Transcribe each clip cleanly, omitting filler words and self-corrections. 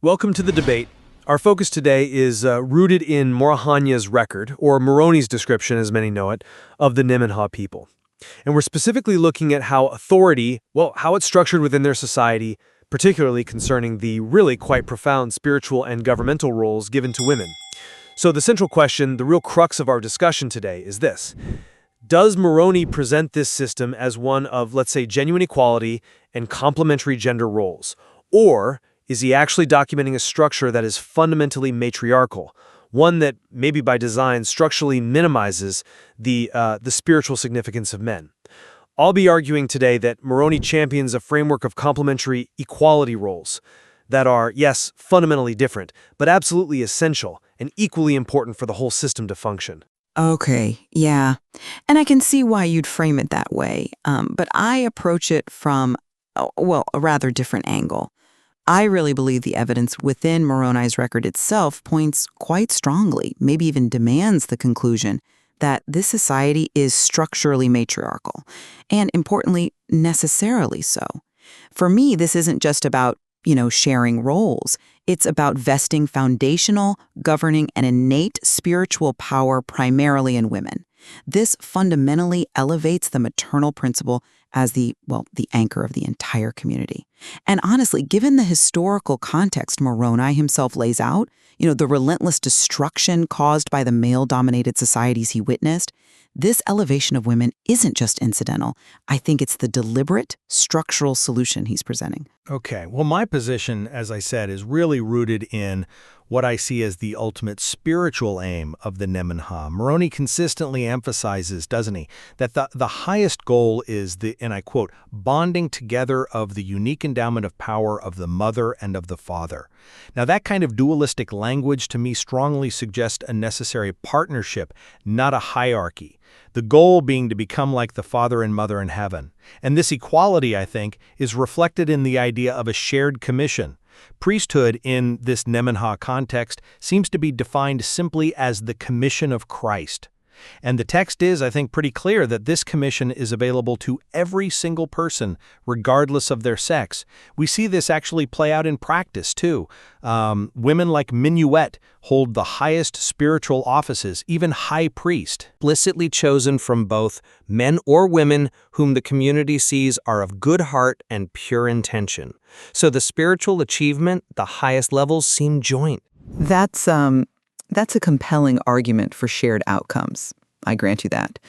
Welcome to the debate. Our focus today is rooted in Mor-Honayah's record, or Moroni's description, as many know it, of the Nemanha people. And we're specifically looking at how authority, how it's structured within their society, particularly concerning the really quite profound spiritual and governmental roles given to women. So the central question, the real crux of our discussion today is this. Does Moroni present this system as one of, let's say, genuine equality and complementary gender roles? Or is he actually documenting a structure that is fundamentally matriarchal, one that, maybe by design, structurally minimizes the spiritual significance of men? I'll be arguing today that Moroni champions a framework of complementary equality roles that are, yes, fundamentally different, but absolutely essential and equally important for the whole system to function. Okay, yeah. And I can see why you'd frame it that way, but I approach it from, a rather different angle. I really believe the evidence within Moroni's record itself points quite strongly, maybe even demands the conclusion, that this society is structurally matriarchal, and importantly, necessarily so. For me, this isn't just about, sharing roles. It's about vesting foundational, governing, and innate spiritual power primarily in women. This fundamentally elevates the maternal principle as the anchor of the entire community. And honestly, given the historical context Moroni himself lays out, the relentless destruction caused by the male-dominated societies he witnessed, this elevation of women isn't just incidental. I think it's the deliberate, structural solution he's presenting. Okay, well, my position, as I said, is really rooted in what I see as the ultimate spiritual aim of the Nemanha. Moroni consistently emphasizes, doesn't he, that the highest goal is the, and I quote, bonding together of the unique endowment of power of the mother and of the father. Now, that kind of dualistic language to me strongly suggests a necessary partnership, not a hierarchy. The goal being to become like the father and mother in heaven. And this equality, I think, is reflected in the idea of a shared commission. Priesthood in this Nemanha context seems to be defined simply as the commission of Christ. And the text is, I think, pretty clear that this commission is available to every single person, regardless of their sex. We see this actually play out in practice, too. Women like Minuet hold the highest spiritual offices, even high priest. Explicitly chosen from both men or women whom the community sees are of good heart and pure intention. So the spiritual achievement, the highest levels, seem joint. That's a compelling argument for shared outcomes. I grant you that.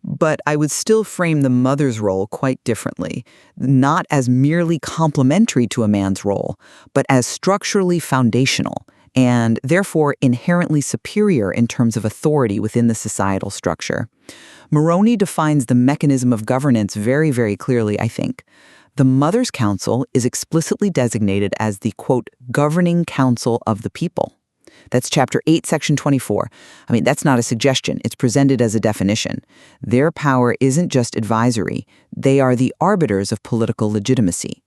But I would still frame the mother's role quite differently, not as merely complementary to a man's role, but as structurally foundational and therefore inherently superior in terms of authority within the societal structure. Moroni defines the mechanism of governance very, very clearly, I think. The Mother's Council is explicitly designated as the, quote, governing council of the people. That's Chapter 8, Section 24. That's not a suggestion. It's presented as a definition. Their power isn't just advisory. They are the arbiters of political legitimacy.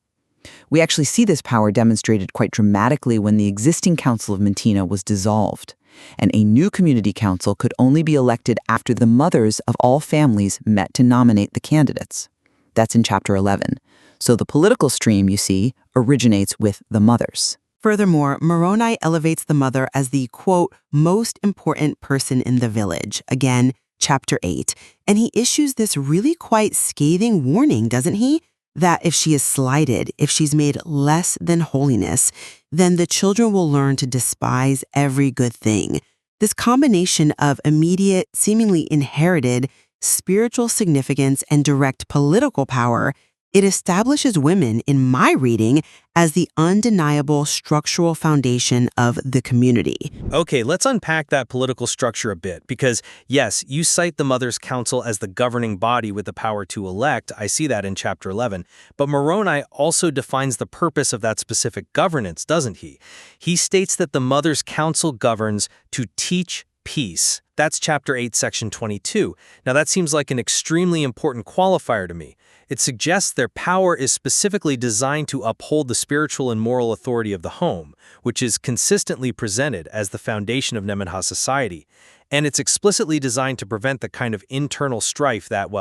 We actually see this power demonstrated quite dramatically when the existing Council of Mentinah was dissolved, and a new community council could only be elected after the mothers of all families met to nominate the candidates. That's in Chapter 11. So the political stream, you see, originates with the mothers. Furthermore, Moroni elevates the mother as the, quote, most important person in the village, again, Chapter 8. And he issues this really quite scathing warning, doesn't he? That if she is slighted, if she's made less than holiness, then the children will learn to despise every good thing. This combination of immediate, seemingly inherited, spiritual significance and direct political power, it establishes women, in my reading, as the undeniable structural foundation of the community. Okay, let's unpack that political structure a bit, because yes, you cite the Mother's Council as the governing body with the power to elect. I see that in Chapter 11. But Moroni also defines the purpose of that specific governance, doesn't he? He states that the Mother's Council governs to teach peace. That's Chapter 8, Section 22. Now that seems like an extremely important qualifier to me. It suggests their power is specifically designed to uphold the spiritual and moral authority of the home, which is consistently presented as the foundation of Nemanha society. And it's explicitly designed to prevent the kind of internal strife that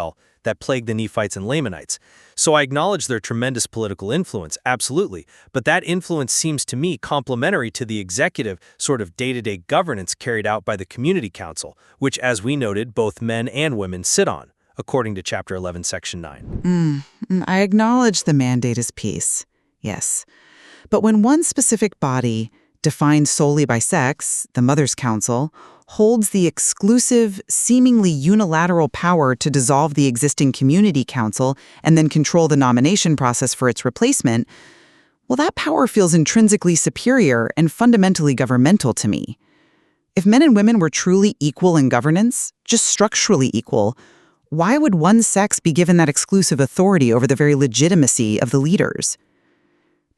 plagued the Nephites and Lamanites. So I acknowledge their tremendous political influence, absolutely, but that influence seems to me complementary to the executive sort of day-to-day governance carried out by the community council, which, as we noted, both men and women sit on, according to Chapter 11, Section 9. I acknowledge the mandate as peace, yes. But when one specific body, defined solely by sex, the Mother's Council, holds the exclusive, seemingly unilateral power to dissolve the existing community council and then control the nomination process for its replacement, well, that power feels intrinsically superior and fundamentally governmental to me. If men and women were truly equal in governance, just structurally equal, why would one sex be given that exclusive authority over the very legitimacy of the leaders?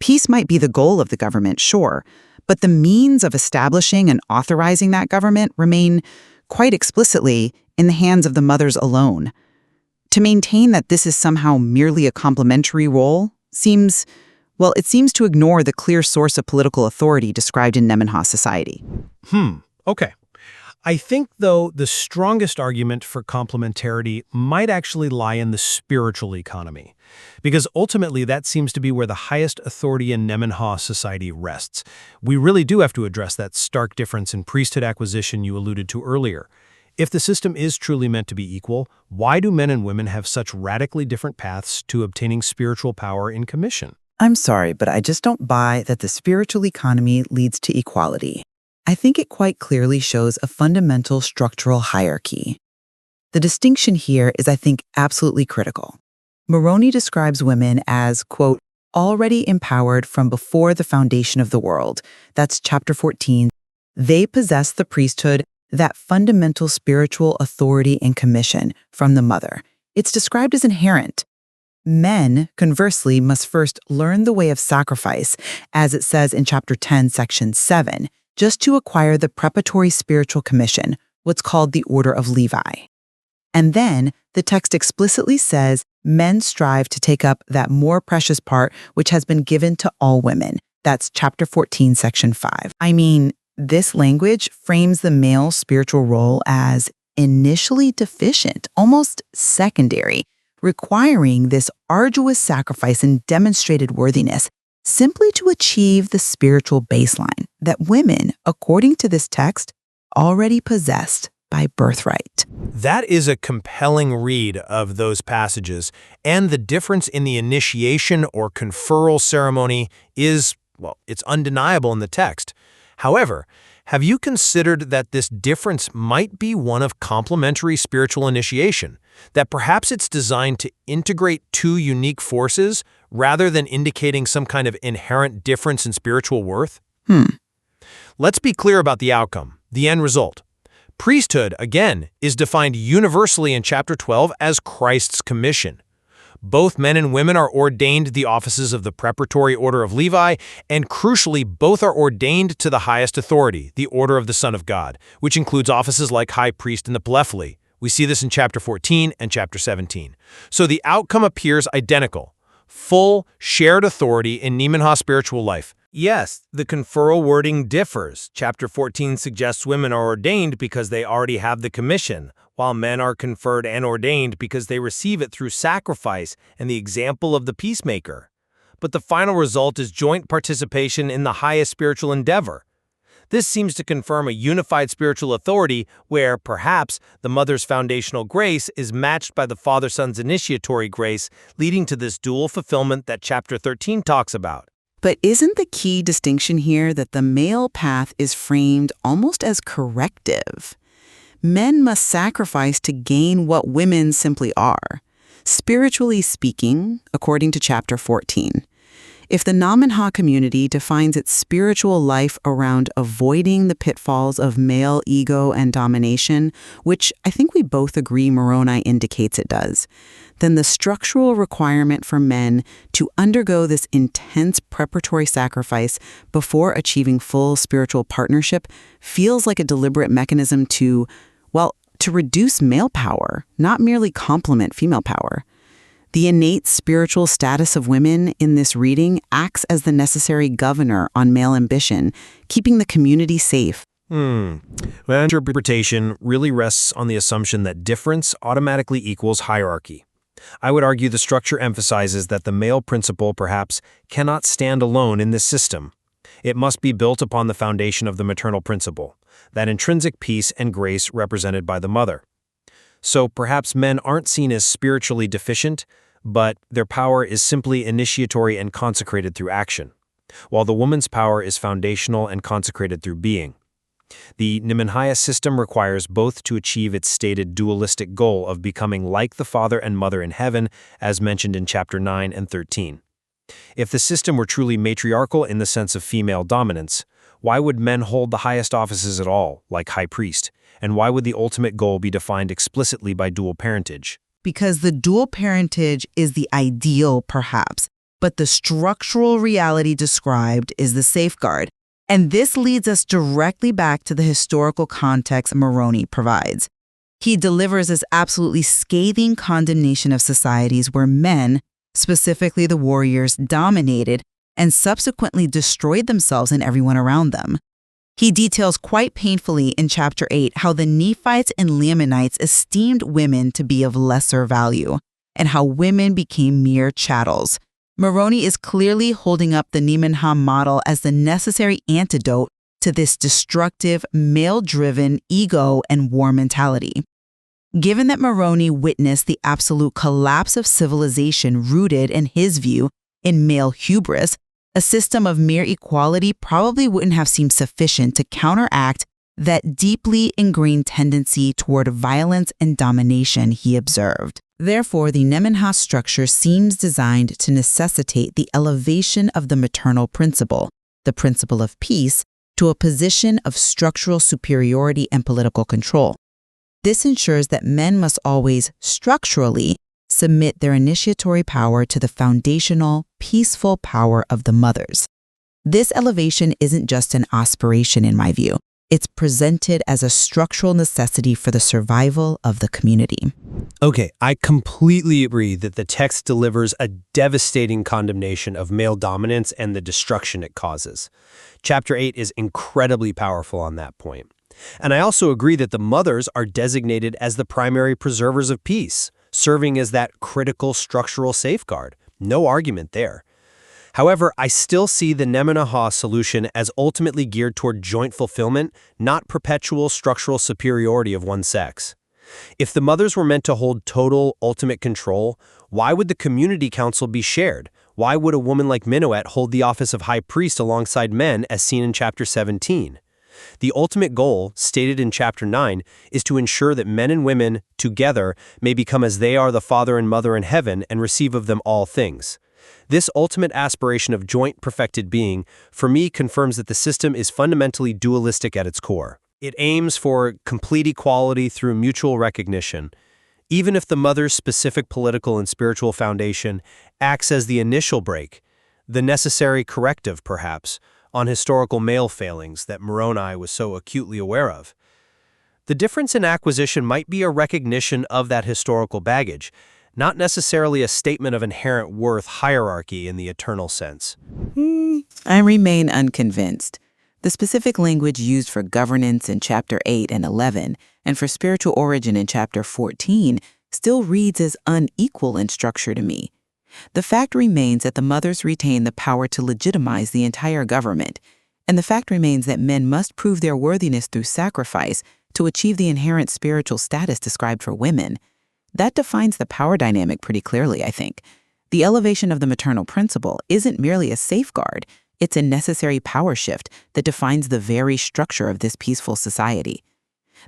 Peace might be the goal of the government, sure, but the means of establishing and authorizing that government remain, quite explicitly, in the hands of the mothers alone. To maintain that this is somehow merely a complementary role seems to ignore the clear source of political authority described in Nemanha society. Okay. I think, though, the strongest argument for complementarity might actually lie in the spiritual economy, because ultimately that seems to be where the highest authority in Nemanha society rests. We really do have to address that stark difference in priesthood acquisition you alluded to earlier. If the system is truly meant to be equal, why do men and women have such radically different paths to obtaining spiritual power in commission? I'm sorry, but I just don't buy that the spiritual economy leads to equality. I think it quite clearly shows a fundamental structural hierarchy. The distinction here is, I think, absolutely critical. Moroni describes women as, quote, already empowered from before the foundation of the world. That's chapter 14. They possess the priesthood, that fundamental spiritual authority and commission from the mother. It's described as inherent. Men, conversely, must first learn the way of sacrifice, as it says in chapter 10, section 7, just to acquire the preparatory spiritual commission, what's called the Order of Levi. And then the text explicitly says men strive to take up that more precious part which has been given to all women. That's chapter 14, section 5. I mean, this language frames the male spiritual role as initially deficient, almost secondary, requiring this arduous sacrifice and demonstrated worthiness simply to achieve the spiritual baseline that women, according to this text, already possessed by birthright. That is a compelling read of those passages, and the difference in the initiation or conferral ceremony is, well, it's undeniable in the text. However, have you considered that this difference might be one of complementary spiritual initiation? That perhaps it's designed to integrate two unique forces rather than indicating some kind of inherent difference in spiritual worth? Let's be clear about the outcome, the end result. Priesthood, again, is defined universally in chapter 12 as Christ's commission. Both men and women are ordained to the offices of the preparatory order of Levi, and crucially, both are ordained to the highest authority, the order of the Son of God, which includes offices like high priest and the Plephli. We see this in chapter 14 and chapter 17. So the outcome appears identical. Full, shared authority in Nemanha spiritual life. Yes, the conferral wording differs. Chapter 14 suggests women are ordained because they already have the commission, while men are conferred and ordained because they receive it through sacrifice and the example of the peacemaker. But the final result is joint participation in the highest spiritual endeavor. This seems to confirm a unified spiritual authority where, perhaps, the mother's foundational grace is matched by the father-son's initiatory grace, leading to this dual fulfillment that chapter 13 talks about. But isn't the key distinction here that the male path is framed almost as corrective? Men must sacrifice to gain what women simply are, spiritually speaking, according to chapter 14. If the Nemanha community defines its spiritual life around avoiding the pitfalls of male ego and domination, which I think we both agree Moroni indicates it does, then the structural requirement for men to undergo this intense preparatory sacrifice before achieving full spiritual partnership feels like a deliberate mechanism to reduce male power, not merely complement female power. The innate spiritual status of women in this reading acts as the necessary governor on male ambition, keeping the community safe, My interpretation really rests on the assumption that difference automatically equals hierarchy. I would argue the structure emphasizes that the male principle perhaps cannot stand alone in this system. It must be built upon the foundation of the maternal principle, that intrinsic peace and grace represented by the mother. So perhaps men aren't seen as spiritually deficient, but their power is simply initiatory and consecrated through action, while the woman's power is foundational and consecrated through being. The Nemanha system requires both to achieve its stated dualistic goal of becoming like the father and mother in heaven, as mentioned in chapter 9 and 13. If the system were truly matriarchal in the sense of female dominance, why would men hold the highest offices at all, like high priest? And why would the ultimate goal be defined explicitly by dual parentage? Because the dual parentage is the ideal, perhaps, but the structural reality described is the safeguard. And this leads us directly back to the historical context Moroni provides. He delivers this absolutely scathing condemnation of societies where men, specifically the warriors, dominated and subsequently destroyed themselves and everyone around them. He details quite painfully in chapter 8 how the Nephites and Lamanites esteemed women to be of lesser value, and how women became mere chattels. Moroni is clearly holding up the Nemanha model as the necessary antidote to this destructive, male-driven ego and war mentality. Given that Moroni witnessed the absolute collapse of civilization rooted, in his view, in male hubris, a system of mere equality probably wouldn't have seemed sufficient to counteract that deeply ingrained tendency toward violence and domination he observed. Therefore, the Nemanha structure seems designed to necessitate the elevation of the maternal principle, the principle of peace, to a position of structural superiority and political control. This ensures that men must always, structurally, submit their initiatory power to the foundational, peaceful power of the mothers. This elevation isn't just an aspiration in my view. It's presented as a structural necessity for the survival of the community. Okay, I completely agree that the text delivers a devastating condemnation of male dominance and the destruction it causes. Chapter 8 is incredibly powerful on that point. And I also agree that the mothers are designated as the primary preservers of peace, serving as that critical structural safeguard. No argument there. However, I still see the Nemanha solution as ultimately geared toward joint fulfillment, not perpetual structural superiority of one sex. If the mothers were meant to hold total, ultimate control, why would the community council be shared? Why would a woman like Minuet hold the office of high priest alongside men, as seen in chapter 17? The ultimate goal, stated in chapter 9, is to ensure that men and women, together, may become as they are the father and mother in heaven and receive of them all things. This ultimate aspiration of joint perfected being, for me, confirms that the system is fundamentally dualistic at its core. It aims for complete equality through mutual recognition, even if the mother's specific political and spiritual foundation acts as the initial break, the necessary corrective, perhaps, on historical male failings that Moroni was so acutely aware of. The difference in acquisition might be a recognition of that historical baggage, not necessarily a statement of inherent worth hierarchy in the eternal sense. I remain unconvinced. The specific language used for governance in chapter 8 and 11 and for spiritual origin in chapter 14 still reads as unequal in structure to me. The fact remains that the mothers retain the power to legitimize the entire government, and the fact remains that men must prove their worthiness through sacrifice to achieve the inherent spiritual status described for women. That defines the power dynamic pretty clearly, I think. The elevation of the maternal principle isn't merely a safeguard, it's a necessary power shift that defines the very structure of this peaceful society.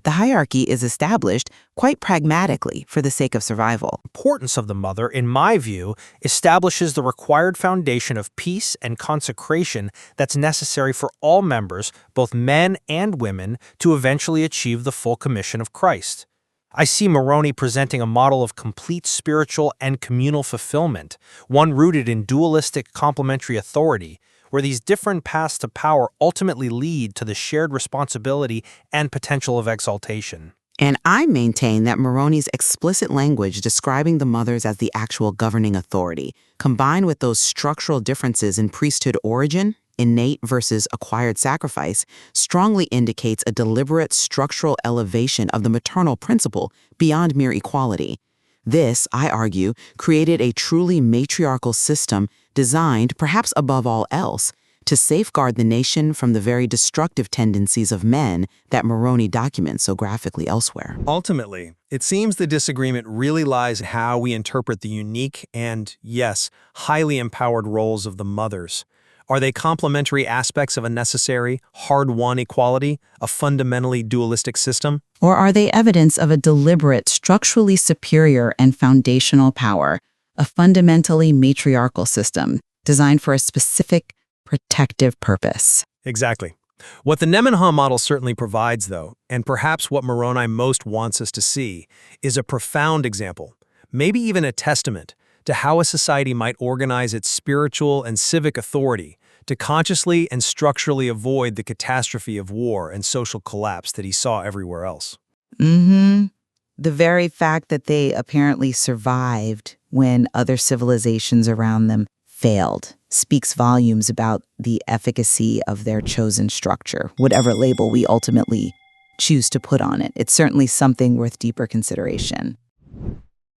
The hierarchy is established quite pragmatically for the sake of survival. Importance of the mother, in my view, establishes the required foundation of peace and consecration that's necessary for all members, both men and women, to eventually achieve the full commission of Christ. I see Moroni presenting a model of complete spiritual and communal fulfillment, one rooted in dualistic complementary authority, where these different paths to power ultimately lead to the shared responsibility and potential of exaltation. And I maintain that Moroni's explicit language describing the mothers as the actual governing authority, combined with those structural differences in priesthood origin, innate versus acquired sacrifice, strongly indicates a deliberate structural elevation of the maternal principle beyond mere equality. This, I argue, created a truly matriarchal system designed, perhaps above all else, to safeguard the nation from the very destructive tendencies of men that Moroni documents so graphically elsewhere. Ultimately, it seems the disagreement really lies in how we interpret the unique and, yes, highly empowered roles of the mothers. Are they complementary aspects of a necessary, hard-won equality, a fundamentally dualistic system? Or are they evidence of a deliberate, structurally superior and foundational power, a fundamentally matriarchal system designed for a specific, protective purpose? Exactly. What the Nemanha model certainly provides, though, and perhaps what Moroni most wants us to see, is a profound example, maybe even a testament, to how a society might organize its spiritual and civic authority to consciously and structurally avoid the catastrophe of war and social collapse that he saw everywhere else. The very fact that they apparently survived when other civilizations around them failed speaks volumes about the efficacy of their chosen structure, whatever label we ultimately choose to put on it. It's certainly something worth deeper consideration.